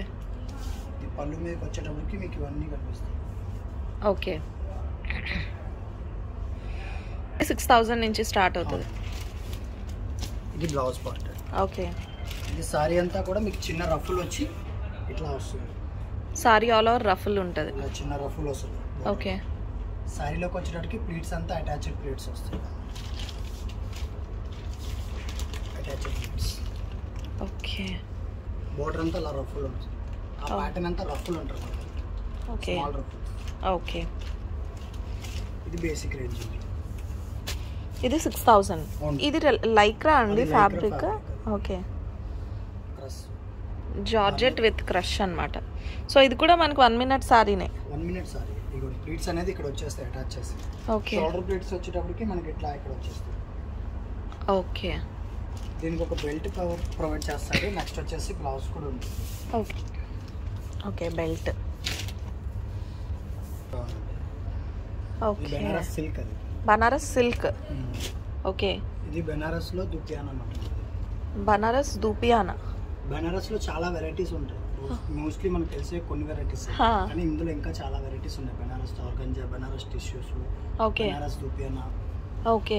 ఈ పళ్ళు మీదకి వచ్చేటప్పటికి మీకు ఇవన్నీ కనిపిస్తాయి. ఓకే. 6,000 నుంచి స్టార్ట్ అవుతుంది. ఇది బ్లౌజ్ పార్ట్. ఓకే. ఇది సారీ అంతా కూడా మీకు చిన్న రఫుల్ వచ్చి ఇట్లా వస్తుంది. సారీ ఆల్ ఓవర్ రఫుల్ ఉంటుంది. ఇలా చిన్న రఫుల్ వస్తుంది. ఓకే. సారీలోకి వచ్చేటప్పటికి ప్లీట్స్ అంతా అటాచ్డ్ ప్లీట్స్ వస్తాయి. Attached pleats. ఓకే. బోర్డర్ అంతా అలా రఫుల్ ఉంటుంది. ఆ ప్యాటర్న్ అంతా రఫుల్ ఉంటుంది. ఓకే. Small ruffle. ఓకే. ఇది బేసిక్ రేంజ్. ఇది 6,000. ఇది లైక్రా అండి fabric. Okay. Georgette with crush అన్నమాట. సో ఇది కూడా మనకి 1 minute సారీనే. 1 minute సారీ. ఇగో ప్లీట్స్ అనేది ఇక్కడ వచ్చేస్తాయి అటాచ్ చేసి. ఓకే. షోల్డర్ ప్లీట్స్ వచ్చేటప్పటికి మనకి ఇట్లా ఇక్కడ వచ్చేస్తాయి. ఓకే. దీనికి ఒక బెల్ట్ ప్రొవైడ్ చేస్తారు. నెక్స్ట్ వచ్చేసి బ్లౌజ్ కూడా ఉంది. Okay. Okay. Belt. Okay. Benares silk. అది బనారస్ సిల్క్. ఓకే. ఇది బెనారస్ లో దూపియానా అన్నమాట. బనారస్ దూపియానా. బెనారస్ లో చాలా వెరైటీస్ ఉంటాయి. మోస్ట్లీ మనకు తెలిసే కొన్ని వెరైటీస్, కానీ ఇందులో ఇంకా చాలా వెరైటీస్ ఉన్నాయి. Benaras organza, Benaras tissues, Benaras dupion. Okay.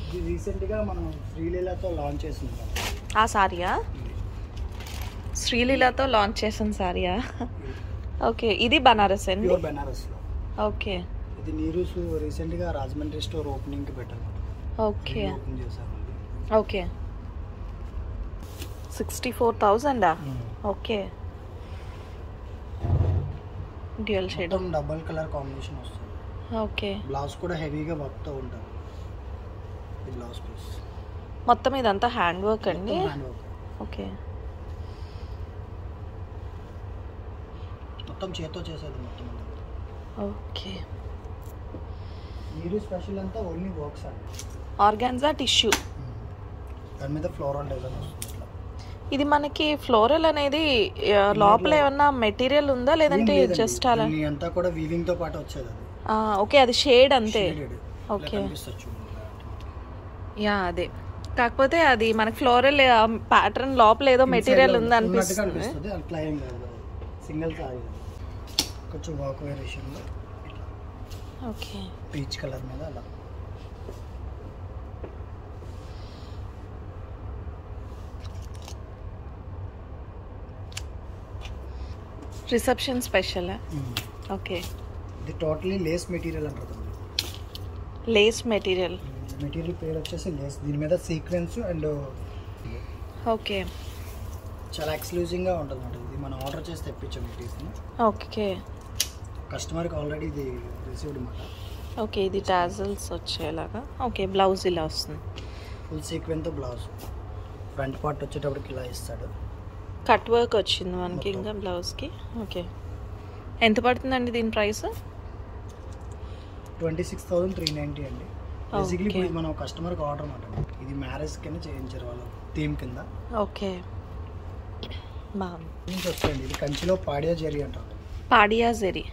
ఇది రీసెంట్ గా మనం శ్రీలీలతో లాంచ్ చేసింది. ఆ సారీయా? శ్రీలీలతో లాంచ్ చేసిన సారీయా? ఓకే. ఇది బనారస్ అండి. ప్యూర్ బెనారస్ లో. ఓకే. ఇది నీరూస్ రీసెంట్ గా రాజమండ్రి స్టోర్ ఓపెనింగ్ కి పెట్టారు. ఓకే. ఓపెన్ చేశారు. ఓకే. 64,000. ఓకే. Dual shade. మొత్తం డబుల్ కలర్ కాంబినేషన్ వస్తుంది. ఓకే. బ్లౌజ్ కూడా హెవీగా వర్క్ తో ఉంటుంది. ఈ బ్లౌజ్ పీస్ మొత్తం ఇదంతా హ్యాండ్ వర్క్ అండి. ఓకే. మొత్తం చేత్తో చేసేది మొత్తం. ఓకే. మీరు స్పెషల్ అంతా ఓన్లీ వర్క్స్ అండి. Organza tissue. దాని మీద ఫ్లోరల్ డిజైన్ వస్తుంది. ఇది మనకి ఫ్లోరల్ అనేది లోపల ఏమన్నా మెటీరియల్ ఉందా లేదంటే జస్ట్ అలా? అంతా కూడా వీవింగ్ తో పాటు వచ్చేది. ఓకే. అది షేడ్ అంతే. ఓకే. యా అదే. కాకపోతే అది మనకి ఫ్లోరల్ ప్యాటర్న్ లోపల ఏదో మెటీరియల్ ఉంది అనిపిస్తుంది. అట్లా ఏం కాదు. సింగిల్ సారీ కొంచెం వర్క్ వేరియేషన్ లో. ఓకే. పీచ్ కలర్ మీద అలా. Reception special. ఓకే. ఇది టోటలీ లేస్ మెటీరియల్ అంటారు. లేస్ మెటీరియల్ పేరు వచ్చేసి లేస్. దీని మీద సీక్వెన్స్ అండ్ ఓకే చాలా ఎక్స్క్లూజివ్గా ఉంటుంది అన్నమాట. ఇది మనం ఆర్డర్ చేసి తెప్పించాము పీస్ని. ఓకే కస్టమర్కి ఆల్రెడీ ఇది రిసీవ్డ్ అన్నమాట. ఓకే ఇది టాజల్స్ వచ్చేలాగా. ఓకే బ్లౌజ్ ఇలా వస్తుంది, ఫుల్ సీక్వెన్తో బ్లౌజ్. ఫ్రంట్ పార్ట్ వచ్చేటప్పటికి ఇలా ఇస్తాడు. కట్ వర్క్ వచ్చింది మనకి ఇంకా బ్లౌజ్కి. ఓకే ఎంత పడుతుందండి దీని ప్రైస్? 26,390 అండి. బేసిక్లీ ఇప్పుడు మనం కస్టమర్కి ఆర్డర్ అన్నమాట. ఇది మ్యారేజ్ కింద చేయించారు వాళ్ళు థీమ్ కింద. ఓకే బాగుంది. నుంచి వస్తాయండి. ఇది కంచిలో పాడియా జెరీ అంటారు. పాడియా జెరీ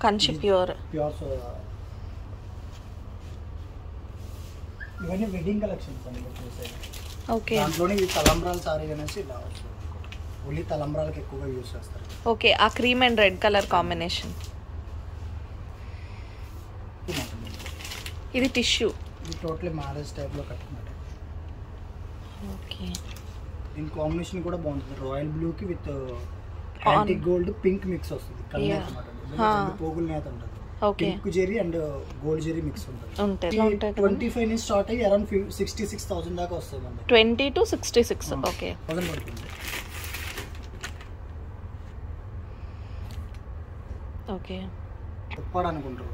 కంచి ప్యూర్. ఇవన్నీ వెడ్డింగ్ కలెక్షన్స్ అండి చూసేది. ఓకే దాంట్లోనే ఈ తలంబ్రాల సారీ అనేసి ఇలా వస్తుంది. ఓన్లీ తలంబ్రాలకి ఎక్కువగా యూజ్ చేస్తారు. ఓకే ఆ cream and red colour combination. ఇది టిష్యూ. ఇది టోటలీ మ్యారేజ్ టైప్లో కట్టుకున్నట్టు. ఓకే దీని కాంబినేషన్ కూడా బాగుంటుంది. రాయల్ బ్లూకి with antique gold pink mix వస్తుంది. కన్నెత అన్నమాట. పోగుల నేత ఉంటుంది. Pink zari and gold zari mix ఉంటుంది. 25 నుంచి స్టార్ట్ అయ్యి అరౌండ్ 66,000 దాకా వస్తుంది అండి. 20 to 66. ఓకే 1000 పడుతుంది. ఓకే ఉప్పాడ అనుకుంటారు.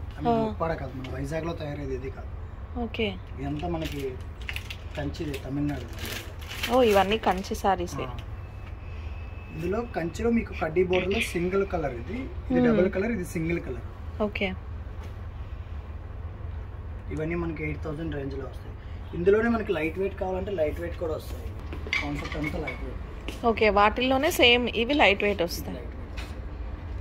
ఉప్పాడ కాదు, మన వైజాగ్లో తయారయ్యేది ఇది కాదు. ఓకే ఇదంతా మనకి కంచి తమిళనాడు. ఓ ఇవన్నీ కంచి సారీస్. ఇందులో కంచిలో మీకు కడ్డీ బోర్డర్లో సింగిల్ కలర్, ఇది డబుల్ కలర్, ఇది సింగిల్ కలర్. ఓకే ఇవన్నీ మనకి 8,000 రేంజ్లో వస్తాయి. ఇందులోనే మనకి లైట్ వెయిట్ కావాలంటే లైట్ వెయిట్ కూడా వస్తాయి. కాన్సెప్ట్ అంతా లైట్ వెయిట్. ఓకే వాటిల్లోనే సేమ్ ఇవి లైట్ వెయిట్ వస్తాయి.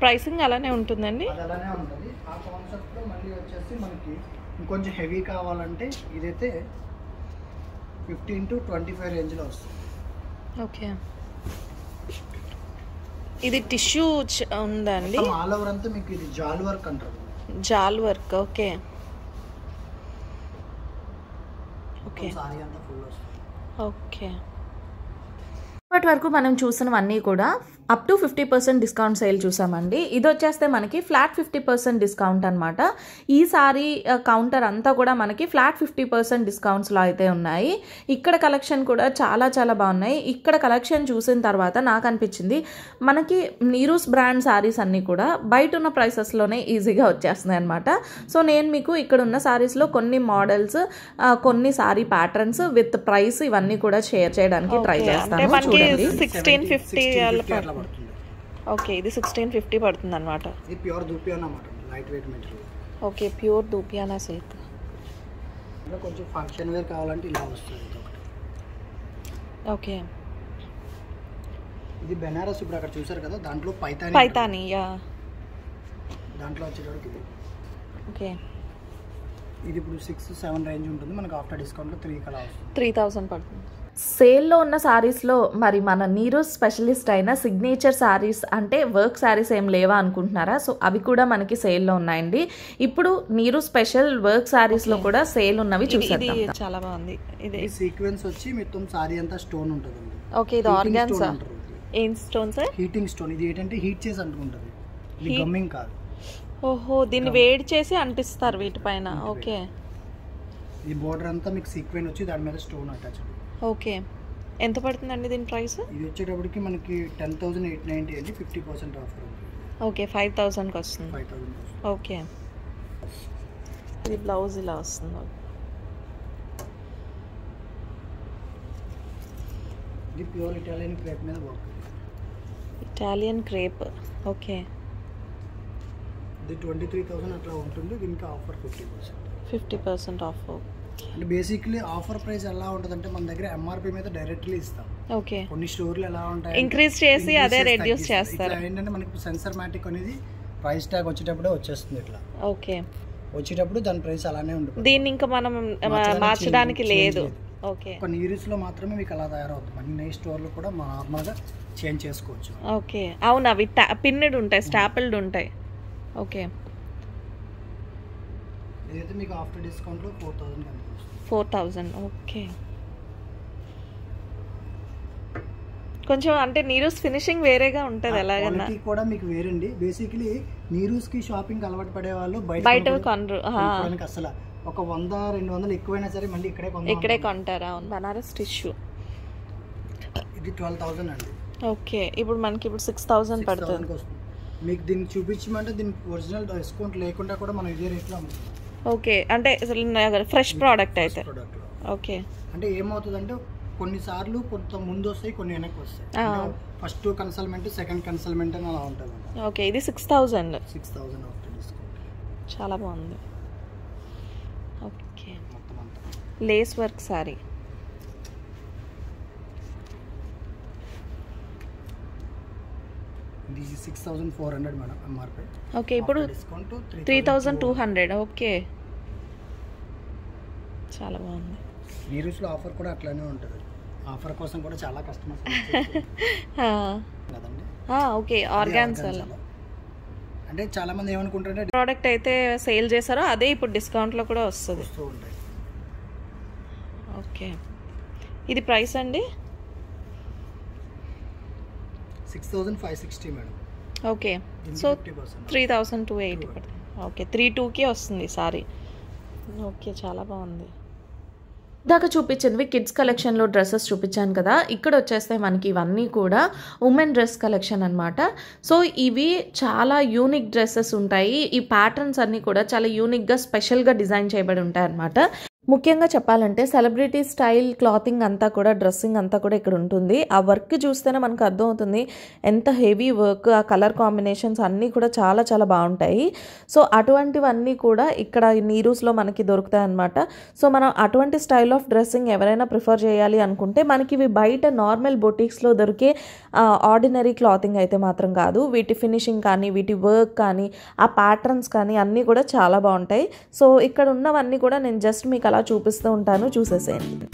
ప్రైసింగ్ అలానే ఉంటుందండి? అది అలానే ఉంటుంది. ఆ కాన్సెప్ట్లో మళ్ళీ వచ్చేసి మనకి ఇంకొంచెం హెవీ కావాలంటే ఇదైతే 15 to 25 రేంజ్లో వస్తుంది. ఓకే ఇది టిష్యూ ఉందండి. ఆల్ ఓవర్ అంతా మీకు ఇది జాల్ వర్క్ అంటారు. జాల్ వర్క్. ఓకే ఓకే సారీ అంతా ఫుల్ వస్తుంది. ఓకే ఇప్పటి వరకు మనం చూసినవన్నీ కూడా అప్ టు 50% డిస్కౌంట్ సేల్ చూసామండి. ఇది వచ్చేస్తే మనకి ఫ్లాట్ 50% డిస్కౌంట్ అనమాట. ఈ సారీ కౌంటర్ అంతా కూడా మనకి ఫ్లాట్ 50% డిస్కౌంట్స్లో అయితే ఉన్నాయి. ఇక్కడ కలెక్షన్ కూడా చాలా చాలా బాగున్నాయి. ఇక్కడ కలెక్షన్ చూసిన తర్వాత నాకు అనిపించింది మనకి నీరూస్ బ్రాండ్ సారీస్ అన్నీ కూడా బయట ఉన్న ప్రైసెస్లోనే ఈజీగా వచ్చేస్తున్నాయి అనమాట. సో నేను మీకు ఇక్కడ ఉన్న సారీస్లో కొన్ని మోడల్స్, కొన్ని సారీ ప్యాటర్న్స్ విత్ ప్రైస్ ఇవన్నీ కూడా షేర్ చేయడానికి ట్రై చేస్తాను. చూడండి 1650. ఓకే ఇది 1650 పడుతుంది అనమాట. ఇది ప్యూర్ దూపియానా అన్నమాట, light weight material. Okay pure dupion silk. ఇంకా కొంచెం ఫంక్షన్ వేర్ కావాలంటే ఇలా వస్తుంది. ఓకే ఇది బెనారస్ ఇప్పుడు అక్కడ చూసారు కదా, దాంట్లో పైతాని. దాంట్లో వచ్చేటప్పుడు ఇది. ఓకే ఇది ఇప్పుడు 6-7 రేంజ్ ఉంటుంది. మనకు ఆఫ్టర్ డిస్కౌంట్లో 3 కలా వస్తుంది. 3000 పడుతుంది. సేల్లో ఉన్న సారీస్లో మరి మన నీరూస్ స్పెషలిస్ట్ అయిన సిగ్నేచర్ సారీస్ అంటే వర్క్ సారీస్ ఏం లేవా అనుకుంటున్నారా? సో అవి కూడా మనకి సేల్లో ఉన్నాయండి. ఇప్పుడు నీరు స్పెషల్ వర్క్ సారీస్లో కూడా సేల్ ఉన్నవి చూసేద్దాం. చాలా బాగుంది. ఇది సీక్వెన్స్ వచ్చి మొత్తం సారీ అంతా స్టోన్ ఉంటుంది. ఓకే ఇది ఆర్గాన్జా. ఏం స్టోన్ సార్? Heating stone. ఇది ఏంటంటే హీట్ చేసి అంటుకుంటుంది, ఇది గమ్మింగ్ కాదు. ఓహో దీన్ని వేడి చేసి అంటిస్తారు వీటిపైన. ఓకే ఈ బోర్డర్ అంతా మీకు సీక్వెన్స్ వచ్చి దాని మీద స్టోన్ అటాచ్. ఓకే ఎంత పడుతుందండి దీని ప్రైస్? ఇది వచ్చేటప్పటికి మనకి 10,890 అండి. 50% ఆఫర్ ఉంది. ఓకే 5000కి వస్తుంది. 5000. ఓకే ఇది బ్లౌజ్ ఇలా వస్తుంది. ఇది ప్యూర్ ఇటాలియన్ క్రేప్ మీద వర్క్. Italian crepe. ఓకే ఇది 23,000 అట్లా ఉంటుంది. దీనికి ఆఫర్ 50% ఆఫ్. అంటే బేసిక్లీ ఆఫర్ ప్రైస్ ఎలా ఉంటుందంటే మన దగ్గర ఎంఆర్పి మీద డైరెక్ట్లీ ఇస్తాం. ఓకే కొన్ని స్టోర్లు ఎలా ఉంటాయి ఇంక్రీజ్ చేసి అదే రెడ్యూస్ చేస్తారు. ఏంటంటే మనకి సెన్సర్ మ్యాటిక్ అనేది ప్రైస్ ట్యాగ్ వచ్చేటప్పుడే వచ్చేస్తుంది. ఇట్లా ఓకే వచ్చేటప్పుడు దాని ప్రైస్ అలానే ఉంటుంది. దీన్ని ఇంకా మనం మార్చడానికి లేదు. ఓకే ఒక నీరూస్లో మాత్రమే మీకు అలా తయారవుతుంది. అన్ని స్టోర్లు కూడా నార్మల్గా చేంజ్ చేసుకోవచ్చు. ఓకే అవును అవి పిన్నెడ్ ఉంటాయి, స్టాపిల్డ్ ఉంటాయి. ఓకే ఇదైతే మీకు ఆఫ్టర్ డిస్కౌంట్లో 4,000 కనిపిస్తుంది. 4000. ఓకే కొంచెం అంటే నీరూస్ ఫినిషింగ్ వేరేగా ఉంటుంది ఎలాగన్నా కూడా మీకు వేరండి. బేసికలీ నీరూస్ కి షాపింగ్ అలవాటు పడే వాళ్ళు బయట కొనరు. అసలు ఒక 100-200 ఎక్కువైనా సరే మళ్ళీ ఇక్కడే కొంటారా? బనారస్ టిష్యూ ఇది 12,000 అండి. ఓకే, ఇప్పుడు మనకి 6,000 పడుతుంది. మీకు దీన్ని చూపించమంటే దీనికి ఒరిజినల్ డిస్కౌంట్ లేకుండా కూడా మనం ఇదే రేట్లో అమ్ముతాం. ఓకే, అంటే ఫ్రెష్ ప్రోడక్ట్ అయితే. ఓకే, అంటే ఏమవుతుందంటే కొన్నిసార్లు కొంత ముందు వస్తాయి, కొన్ని వెనక్కి వస్తాయి. ఫస్ట్ కన్సల్మెంట్, సెకండ్ కన్సల్మెంట్ అని అలా ఉంటుంది. ఓకే, ఇది 6,000 అవుతుంది డిస్కౌంట్. చాలా బాగుంది. Okay, lace work sorry. ఇది 6,400 మేడం ఎంఆర్పి. ఓకే, ఇప్పుడు డిస్కౌంట్ 3,200. ఓకే, చాలా బాగుంది. నీరూస్లో ఆఫర్ కూడా అట్లానే ఉంటుంది. ఆఫర్ కోసం కూడా చాలా కస్టమర్స్ కదండి. ఓకే, ఆర్గాన్స్ అంటే చాలా మంది ఏమనుకుంటారంటే ప్రోడక్ట్ అయితే సేల్ చేశారో అదే ఇప్పుడు డిస్కౌంట్లో కూడా వస్తుంది. ఓకే, ఇది ప్రైస్ అండి 6,560 మేడం. ఓకే, సో 3,280 పడుతుంది. ఓకే, 3,200కి వస్తుంది సారీ. ఓకే, చాలా బాగుంది. దాకా చూపించినవి కిడ్స్ కలెక్షన్లో డ్రెస్సెస్ చూపించాను కదా, ఇక్కడ వచ్చేస్తే మనకి ఇవన్నీ కూడా ఉమెన్ డ్రెస్ కలెక్షన్ అనమాట. సో ఇవి చాలా యూనిక్ డ్రెస్సెస్ ఉంటాయి. ఈ ప్యాటర్న్స్ అన్నీ కూడా చాలా యూనిక్గా స్పెషల్గా డిజైన్ చేయబడి ఉంటాయి అన్నమాట. ముఖ్యంగా చెప్పాలంటే సెలబ్రిటీ స్టైల్ క్లాతింగ్ అంతా కూడా, డ్రెస్సింగ్ అంతా కూడా ఇక్కడ ఉంటుంది. ఆ వర్క్ చూస్తేనే మనకు అర్థమవుతుంది ఎంత హెవీ వర్క్, ఆ కలర్ కాంబినేషన్స్ అన్నీ కూడా చాలా చాలా బాగుంటాయి. సో అటువంటివన్నీ కూడా ఇక్కడ నీరూస్లో మనకి దొరుకుతాయి అన్నమాట. సో మనం అటువంటి స్టైల్ ఆఫ్ డ్రెస్సింగ్ ఎవరైనా ప్రిఫర్ చేయాలి అనుకుంటే మనకి ఇవి బయట నార్మల్ బొటిక్స్లో దొరికే ఆర్డినరీ క్లాతింగ్ అయితే మాత్రం కాదు. వీటి ఫినిషింగ్ కానీ, వీటి వర్క్ కానీ, ఆ ప్యాటర్న్స్ కానీ అన్నీ కూడా చాలా బాగుంటాయి. సో ఇక్కడ ఉన్నవన్నీ కూడా నేను జస్ట్ మీకు అలా చూపిస్తూ ఉంటాను, చూసేసేయండి.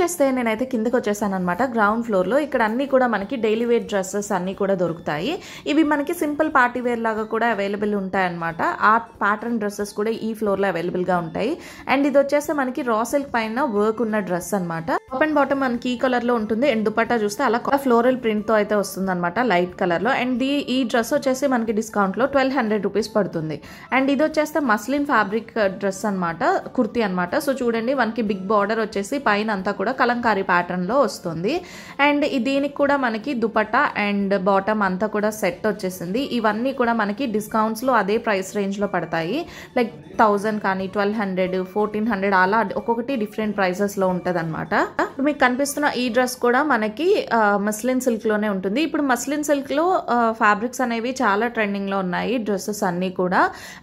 చేస్తే నేనైతే కిందకి వచ్చేసాను అనమాట. గ్రౌండ్ ఫ్లోర్లో ఇక్కడ అన్నీ కూడా మనకి డైలీ వేర్ డ్రెస్సెస్ అన్నీ కూడా దొరుకుతాయి. ఇవి మనకి సింపుల్ పార్టీ వేర్ లాగా కూడా అవైలబుల్ ఉంటాయి అనమాట. ఆ ప్యాటర్న్ డ్రెస్సెస్ కూడా ఈ ఫ్లోర్లో అవైలబుల్గా ఉంటాయి. అండ్ ఇది వచ్చేస్తే మనకి రా సిల్క్ పైన వర్క్ ఉన్న డ్రెస్ అనమాట. టాప్ అండ్ బాటమ్ మనకి ఈ కలర్లో ఉంటుంది. అండ్ దుపట్టా చూస్తే అలా ఫ్లోరల్ ప్రింట్తో అయితే వస్తుంది అనమాట, లైట్ కలర్లో. అండ్ ఈ డ్రెస్ వచ్చేసి మనకి డిస్కౌంట్లో 1,200 రూపీస్ పడుతుంది. అండ్ ఇది వచ్చేస్తే మస్లిన్ ఫ్యాబ్రిక్ డ్రెస్ అనమాట, కుర్తీ అనమాట. సో చూడండి మనకి బిగ్ బార్డర్ వచ్చేసి పైన అంతా కూడా కలంకారీ ప్యాటర్న్ లో వస్తుంది. అండ్ దీనికి కూడా మనకి దుపట్టా అండ్ బాటమ్ అంతా కూడా సెట్ వచ్చేసింది. ఇవన్నీ కూడా మనకి డిస్కౌంట్స్ లో అదే ప్రైస్ రేంజ్ లో పడతాయి. లైక్ 1000 కానీ 1,200, 1,400 అలా ఒక్కొక్కటి డిఫరెంట్ ప్రైసెస్ లో ఉంటది అనమాట. మీకు కనిపిస్తున్న ఈ డ్రెస్ కూడా మనకి మస్లిన్ సిల్క్ లోనే ఉంటుంది. ఇప్పుడు మస్లిన్ సిల్క్ లో ఫ్యాబ్రిక్స్ అనేవి చాలా ట్రెండింగ్ లో ఉన్నాయి, డ్రెస్సెస్ అన్ని కూడా.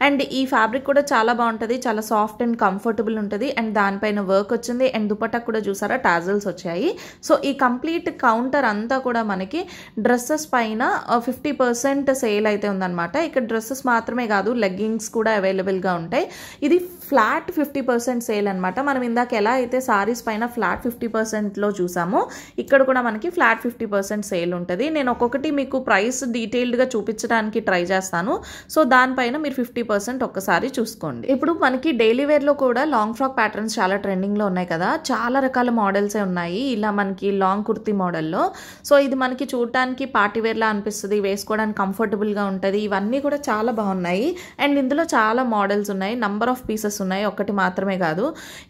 అండ్ ఈ ఫ్యాబ్రిక్ కూడా చాలా బాగుంటది, చాలా సాఫ్ట్ అండ్ కంఫర్టబుల్ ఉంటుంది. అండ్ దానిపైన వర్క్ వచ్చింది. అండ్ దుపట్టా కూడా చూసారా టాజల్స్ వచ్చాయి. సో ఈ కంప్లీట్ కౌంటర్ అంతా కూడా మనకి డ్రెస్సెస్ పైన 50% సేల్ అయితే ఉందన్నమాట. ఇక్కడ డ్రెస్సెస్ మాత్రమే కాదు, లెగ్గింగ్స్ కూడా అవైలబుల్ గా ఉంటాయి. ఇది ఫ్లాట్ 50% సేల్ అనమాట. మనం ఇందాక ఎలా అయితే సారీస్ పైన ఫ్లాట్ 50% లో చూసామో ఇక్కడ కూడా మనకి ఫ్లాట్ 50% సేల్ ఉంటుంది. నేను ఒక్కొక్కటి మీకు ప్రైస్ డీటెయిల్డ్ గా చూపించడానికి ట్రై చేస్తాను. సో దానిపైన మీరు 50% ఒక్కసారి చూసుకోండి. ఇప్పుడు మనకి డైలీ వేర్ లో కూడా లాంగ్ ఫ్రాక్ ప్యాటర్న్స్ చాలా ట్రెండింగ్ లో ఉన్నాయి కదా, చాలా రకాల మోడల్సే ఉన్నాయి. ఇలా మనకి లాంగ్ కుర్తీ మోడల్లో. సో ఇది మనకి చూడటానికి పార్టీ వేర్ లా అనిపిస్తుంది, వేసుకోవడానికి కంఫర్టబుల్ గా ఉంటుంది. ఇవన్నీ కూడా చాలా బాగున్నాయి. అండ్ ఇందులో చాలా మోడల్స్ ఉన్నాయి, నంబర్ ఆఫ్ పీసెస్ ఉన్నాయి, ఒకటి మాత్రమే కాదు.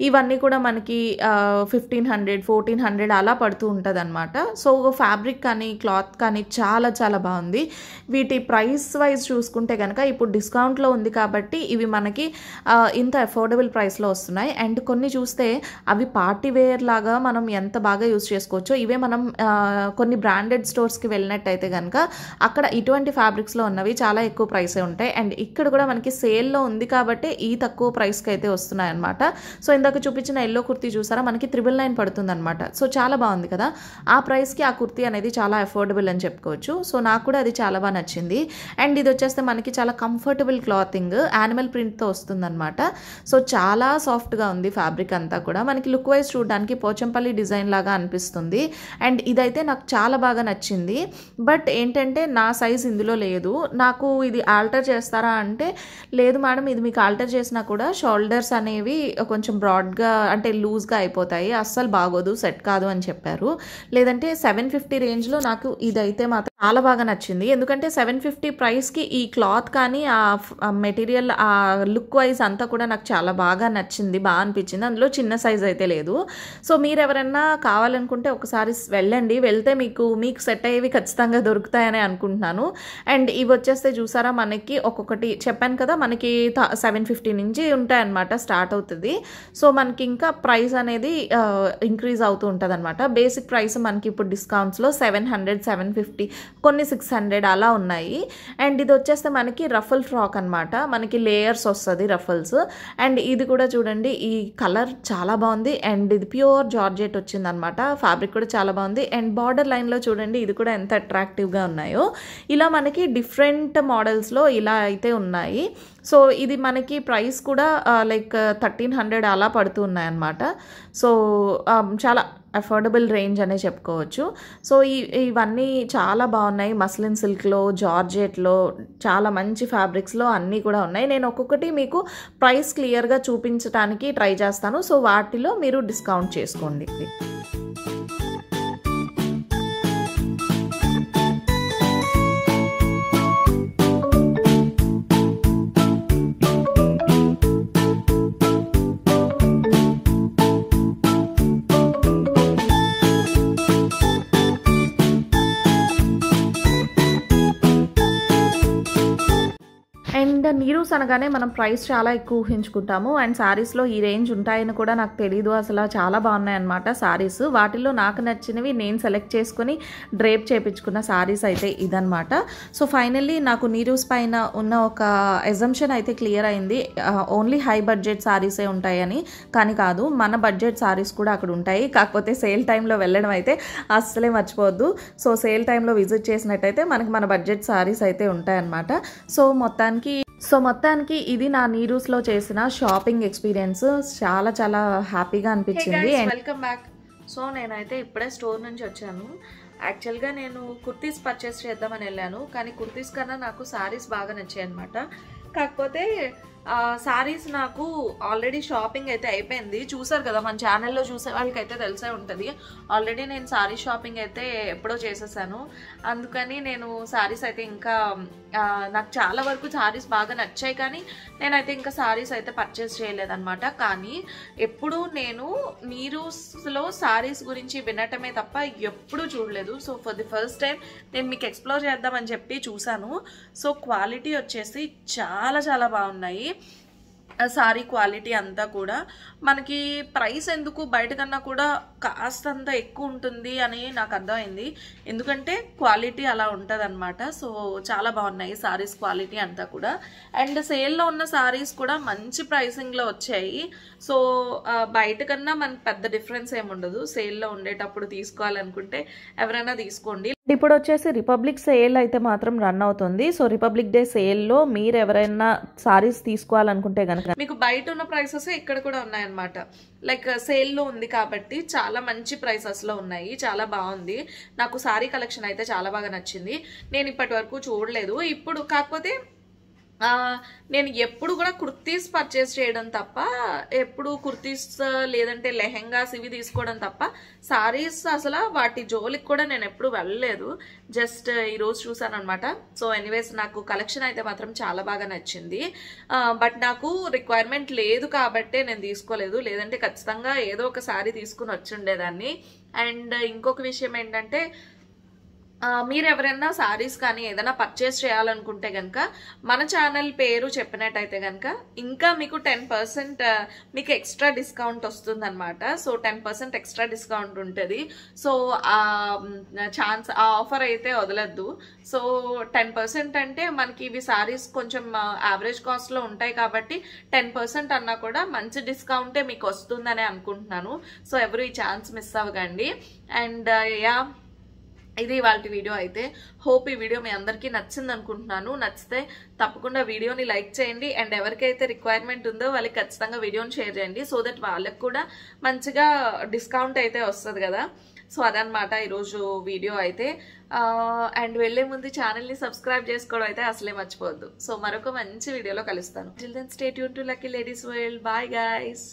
ఇవన్నీ కూడా మనకి 1,500, 1300 1400 అలా పడుతూ ఉంటుంది అనమాట. సో ఫ్యాబ్రిక్ కానీ క్లాత్ కానీ చాలా చాలా బాగుంది. వీటి ప్రైస్ వైజ్ చూసుకుంటే కనుక ఇప్పుడు డిస్కౌంట్లో ఉంది కాబట్టి ఇవి మనకి ఇంత అఫోర్డబుల్ ప్రైస్లో వస్తున్నాయి. అండ్ కొన్ని చూస్తే అవి పార్టీ వేర్ లాగా మనం ఎంత బాగా యూజ్ చేసుకోవచ్చో, ఇవే మనం కొన్ని బ్రాండెడ్ స్టోర్స్కి వెళ్ళినట్టయితే కనుక అక్కడ ఇటువంటి ఫ్యాబ్రిక్స్లో ఉన్నవి చాలా ఎక్కువ ప్రైసే ఉంటాయి. అండ్ ఇక్కడ కూడా మనకి సేల్లో ఉంది కాబట్టి ఈ తక్కువ ప్రైస్కి అయితే వస్తున్నాయి అనమాట. సో ఇందాక చూపించిన ఎల్లో కుర్తీ చూసారా, మనకి 999 పడుతుంది అనమాట. సో చాలా బాగుంది కదా, ఆ ప్రైస్కి ఆ కుర్తీ అనేది చాలా అఫోర్డబుల్ అని చెప్పుకోవచ్చు. సో నాకు కూడా అది చాలా బాగా నచ్చింది. అండ్ ఇది వచ్చేస్తే మనకి చాలా కంఫర్టబుల్ క్లాతింగ్, యానిమల్ ప్రింట్తో వస్తుందన్నమాట. సో చాలా సాఫ్ట్గా ఉంది ఫ్యాబ్రిక్ అంతా కూడా. మనకి లుక్ వైజ్ చూడడానికి పోచంపల్లి డిజైన్ లాగా అనిపిస్తుంది. అండ్ ఇదైతే నాకు చాలా బాగా నచ్చింది. బట్ ఏంటంటే నా సైజ్ ఇందులో లేదు. నాకు ఇది ఆల్టర్ చేస్తారా అంటే లేదు మేడం, ఇది మీకు ఆల్టర్ చేసినా కూడా షోల్డర్స్ అనేవి కొంచెం బ్రాడ్గా అంటే లూజ్గా అయిపోతాయి, అస్సలు బాగోదు, సెట్ కాదు అని చెప్పారు. లేదంటే 750 రేంజ్లో నాకు ఇదైతే మాత్రం చాలా బాగా నచ్చింది. ఎందుకంటే 750 ప్రైస్కి ఈ క్లాత్ కానీ ఆ మెటీరియల్ ఆ లుక్ వైజ్ అంతా కూడా నాకు చాలా బాగా నచ్చింది, బాగా అనిపించింది. అందులో చిన్న సైజ్ అయితే లేదు. సో మీరు ఎవరైనా కావాలనుకుంటే ఒకసారి వెళ్ళండి, వెళ్తే మీకు సెట్ అయ్యేవి ఖచ్చితంగా దొరుకుతాయని అనుకుంటున్నాను. అండ్ ఇవి వచ్చేస్తే చూసారా, మనకి ఒక్కొక్కటి చెప్పాను కదా, మనకి 750 నుంచి ఉంటాయన్నమాట, స్టార్ట్ అవుతుంది. సో మనకి ఇంకా ప్రైస్ అనేది ఇంక్రీజ్ అవుతూ ఉంటుంది అనమాట. బేసిక్ ప్రైస్ మనకి ఇప్పుడు డిస్కౌంట్స్లో 700 750 కొన్ని 600 అలా ఉన్నాయి. అండ్ ఇది వచ్చేస్తే మనకి రఫల్ ఫ్రాక్ అనమాట, మనకి లేయర్స్ వస్తుంది రఫల్స్. అండ్ ఇది కూడా చూడండి, ఈ కలర్ చాలా బాగుంది. అండ్ ఇది ప్యూర్ జార్జెట్ వచ్చిందనమాట, ఫ్యాబ్రిక్ కూడా చాలా బాగుంది. అండ్ బార్డర్ లైన్లో చూడండి ఇది కూడా ఎంత అట్రాక్టివ్గా ఉన్నాయో. ఇలా మనకి డిఫరెంట్ మోడల్స్లో ఇలా అయితే ఉన్నాయి. సో ఇది మనకి ప్రైస్ కూడా లైక్ 1300 అలా పడుతూ ఉన్నాయన్నమాట. సో చాలా అఫోర్డబుల్ రేంజ్ అనే చెప్పుకోవచ్చు. సో ఇవన్నీ చాలా బాగున్నాయి. మస్లిన్ సిల్క్లో, జార్జెట్లో, చాలా మంచి ఫ్యాబ్రిక్స్లో అన్నీ కూడా ఉన్నాయి. నేను ఒక్కొక్కటి మీకు ప్రైస్ క్లియర్గా చూపించడానికి ట్రై చేస్తాను. సో వాటిలో మీరు డిస్కౌంట్ చేసుకోండి. అండ్ నీరూస్ అనగానే మనం ప్రైస్ చాలా ఎక్కువ ఊహించుకుంటాము. అండ్ శారీస్లో ఈ రేంజ్ ఉంటాయని కూడా నాకు తెలీదు. అసలు చాలా బాగున్నాయి అన్నమాట శారీస్. వాటిల్లో నాకు నచ్చినవి నేను సెలెక్ట్ చేసుకుని డ్రేప్ చేయించుకున్న శారీస్ అయితే ఇదనమాట. సో ఫైనల్లీ నాకు నీరూస్ పైన ఉన్న ఒక ఎజంప్షన్ అయితే క్లియర్ అయింది, ఓన్లీ హై బడ్జెట్ శారీసే ఉంటాయని. కానీ కాదు, మన బడ్జెట్ శారీస్ కూడా అక్కడ ఉంటాయి. కాకపోతే సేల్ టైంలో వెళ్ళడం అయితే అస్సలే మర్చిపోవద్దు. సో సేల్ టైంలో విజిట్ చేసినట్టయితే మనకి మన బడ్జెట్ శారీస్ అయితే ఉంటాయన్నమాట. సో మొత్తానికి ఇది నా నీరూస్లో చేసిన షాపింగ్ ఎక్స్పీరియన్స్. చాలా చాలా హ్యాపీగా అనిపించింది. Welcome back. సో నేనైతే ఇప్పుడే స్టోర్ నుంచి వచ్చాను. యాక్చువల్గా నేను కుర్తీస్ పర్చేస్ చేద్దామని వెళ్ళాను, కానీ కుర్తీస్ కన్నా నాకు శారీస్ బాగా నచ్చాయి అనమాట. కాకపోతే శారీస్ నాకు ఆల్రెడీ షాపింగ్ అయితే అయిపోయింది. చూసారు కదా, మన ఛానల్లో చూసే వాళ్ళకైతే తెలిసే ఉంటుంది. ఆల్రెడీ నేను శారీ షాపింగ్ అయితే ఎప్పుడో చేసేసాను. అందుకని నేను శారీస్ అయితే ఇంకా నాకు చాలా వరకు శారీస్ బాగా నచ్చాయి, కానీ నేనైతే ఇంకా శారీస్ అయితే పర్చేస్ చేయలేదన్నమాట. కానీ ఎప్పుడు నేను నీరూస్లో శారీస్ గురించి వినటమే తప్ప ఎప్పుడూ చూడలేదు. So for the first time నేను మీకు ఎక్స్ప్లోర్ చేద్దామని చెప్పి చూసాను. సో క్వాలిటీ వచ్చేసి చాలా చాలా బాగున్నాయి. సారీ క్వాలిటీ అంతా కూడా మనకి ప్రైస్ ఎందుకు బయట కన్నా కూడా కాస్తంత ఎక్కువ ఉంటుంది అని నాకు అర్థమైంది. ఎందుకంటే క్వాలిటీ అలా ఉంటుంది అనమాట. సో చాలా బాగున్నాయి సారీస్ క్వాలిటీ అంతా కూడా. అండ్ సేల్లో ఉన్న సారీస్ కూడా మంచి ప్రైసింగ్లో వచ్చాయి. సో బయట కన్నా మనకి పెద్ద డిఫరెన్స్ ఏముండదు. సేల్లో ఉండేటప్పుడు తీసుకోవాలనుకుంటే ఎవరైనా తీసుకోండి. ఇప్పుడు వచ్చేసి రిపబ్లిక్ సేల్ అయితే మాత్రం రన్ అవుతుంది. సో రిపబ్లిక్ డే సేల్లో మీరు ఎవరైనా సారీస్ తీసుకోవాలనుకుంటే కనుక మీకు బయట ఉన్న ప్రైసెస్ ఇక్కడ కూడా ఉన్నాయన్నమాట. లైక్ సేల్లో ఉంది కాబట్టి చాలా మంచి ప్రైసెస్లో ఉన్నాయి. చాలా బాగుంది. నాకు సారీ కలెక్షన్ అయితే చాలా బాగా నచ్చింది. నేను ఇప్పటి వరకు చూడలేదు. ఇప్పుడు కాకపోతే నేను ఎప్పుడు కూడా కుర్తీస్ పర్చేస్ చేయడం తప్ప, ఎప్పుడు కుర్తీస్ లేదంటే లెహెంగాస్ ఇవి తీసుకోవడం తప్ప సారీస్ అసలు వాటి జోలికి కూడా నేను ఎప్పుడు వెళ్ళలేదు. జస్ట్ ఈరోజు చూసాను అనమాట. సో ఎనీవేస్ నాకు కలెక్షన్ అయితే మాత్రం చాలా బాగా నచ్చింది. బట్ నాకు రిక్వైర్మెంట్ లేదు కాబట్టే నేను తీసుకోలేదు, లేదంటే ఖచ్చితంగా ఏదో ఒక సారీ తీసుకుని వచ్చి ఉండేదాన్ని. అండ్ ఇంకొక విషయం ఏంటంటే, మీరు ఎవరైనా సారీస్ కానీ ఏదైనా పర్చేస్ చేయాలనుకుంటే కనుక మన ఛానల్ పేరు చెప్పినట్టయితే కనుక ఇంకా మీకు 10% మీకు ఎక్స్ట్రా డిస్కౌంట్ వస్తుంది అనమాట. సో 10% ఎక్స్ట్రా డిస్కౌంట్ ఉంటుంది. సో ఆ ఆఫర్ అయితే వదలద్దు. సో 10% అంటే మనకి ఇవి సారీస్ కొంచెం యావరేజ్ కాస్ట్లో ఉంటాయి కాబట్టి 10% అన్నా కూడా మంచి డిస్కౌంటే మీకు వస్తుందని అనుకుంటున్నాను. సో ఎవరు ఈ ఛాన్స్ మిస్ అవ్వకండి. అండ్ ఇది ఇవాళ వీడియో అయితే. హోప్ ఈ వీడియో మీ అందరికీ నచ్చింది అనుకుంటున్నాను. నచ్చితే తప్పకుండా వీడియోని లైక్ చేయండి. అండ్ ఎవరికైతే రిక్వైర్మెంట్ ఉందో వాళ్ళకి ఖచ్చితంగా వీడియోని షేర్ చేయండి. సో దట్ వాళ్ళకి కూడా మంచిగా డిస్కౌంట్ అయితే వస్తుంది కదా. సో అదనమాట ఈరోజు వీడియో అయితే. అండ్ వెళ్లే ముందు ఛానల్ని సబ్స్క్రైబ్ చేసుకోవడం అయితే అసలే మర్చిపోవద్దు. సో మరొక మంచి వీడియోలో కలుస్తాను. Till then stay tune to lucky ladies world. Bye guys.